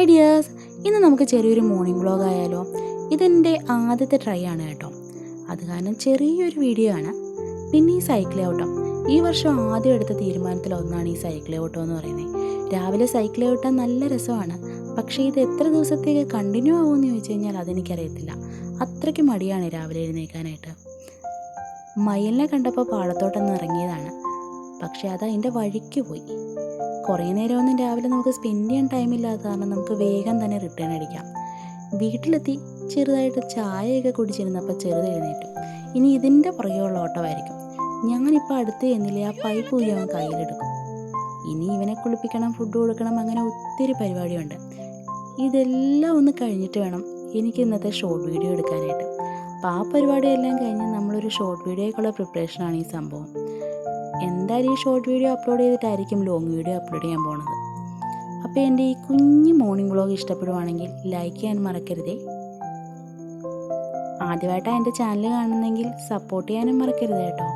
Hi dears, ഇന്ന് നമുക്ക് ചെറിയൊരു മോർണിംഗ് വ്ളോഗ് ആയാലോ. ഇതെൻ്റെ ആദ്യത്തെ ട്രൈ ആണ് കേട്ടോ. അത് കാരണം ചെറിയൊരു വീഡിയോ ആണ്. പിന്നെ ഈ സൈക്കിൾ ഓട്ടം ഈ വർഷം ആദ്യം എടുത്ത തീരുമാനത്തിലൊന്നാണ് ഈ സൈക്കിൾ ഓട്ടം എന്ന് പറയുന്നത്. രാവിലെ സൈക്കിൾ ഓട്ടാൻ നല്ല രസമാണ്. പക്ഷേ ഇത് എത്ര ദിവസത്തേക്ക് കണ്ടിന്യൂ ആവുമെന്ന് ചോദിച്ചു കഴിഞ്ഞാൽ അതെനിക്കറിയത്തില്ല. അത്രയ്ക്ക് മടിയാണ് രാവിലെ എഴുന്നേൽക്കാനായിട്ട്. മയിലിനെ കണ്ടപ്പോൾ പാടത്തോട്ടൊന്ന് ഇറങ്ങിയതാണ്. പക്ഷേ അത് അതിൻ്റെ വഴിക്ക് പോയി. കുറേ നേരമൊന്നും രാവിലെ നമുക്ക് സ്പെൻഡ് ചെയ്യാൻ ടൈമില്ലാത്ത കാരണം നമുക്ക് വേഗം തന്നെ റിട്ടേൺ അടിക്കാം. വീട്ടിലെത്തി ചെറുതായിട്ട് ചായയൊക്കെ കുടിച്ചിരുന്നപ്പോൾ എഴുന്നേറ്റു. ഇനി ഇതിൻ്റെ പുറകെയുള്ള ഓട്ടമായിരിക്കും. ഞാനിപ്പോൾ അടുത്ത് ചെന്നില്ലേ ആ പൈപ്പ് ഊരി അവൻ കയ്യിലെടുക്കും. ഇനി ഇവനെ കുളിപ്പിക്കണം, ഫുഡ് കൊടുക്കണം, അങ്ങനെ ഒത്തിരി പരിപാടിയുണ്ട്. ഇതെല്ലാം ഒന്ന് കഴിഞ്ഞിട്ട് വേണം എനിക്ക് ഇന്നത്തെ ഷോർട്ട് വീഡിയോ എടുക്കാനായിട്ട്. അപ്പോൾ ആ പരിപാടിയെല്ലാം കഴിഞ്ഞ് നമ്മളൊരു ഷോർട്ട് വീഡിയോയ്ക്കുള്ള പ്രിപ്പറേഷനാണ് ഈ സംഭവം. എന്തായാലും ഈ ഷോർട്ട് വീഡിയോ അപ്ലോഡ് ചെയ്തിട്ടായിരിക്കും ലോങ് വീഡിയോ അപ്ലോഡ് ചെയ്യാൻ പോണത്. അപ്പോൾ എൻ്റെ ഈ കുഞ്ഞു മോർണിംഗ് വ്ളോഗ് ഇഷ്ടപ്പെടുവാണെങ്കിൽ ലൈക്ക് ചെയ്യാൻ മറക്കരുതേ. ആദ്യമായിട്ടാണ് എൻ്റെ ചാനൽ കാണുന്നതെങ്കിൽ സപ്പോർട്ട് ചെയ്യാനും മറക്കരുത് കേട്ടോ.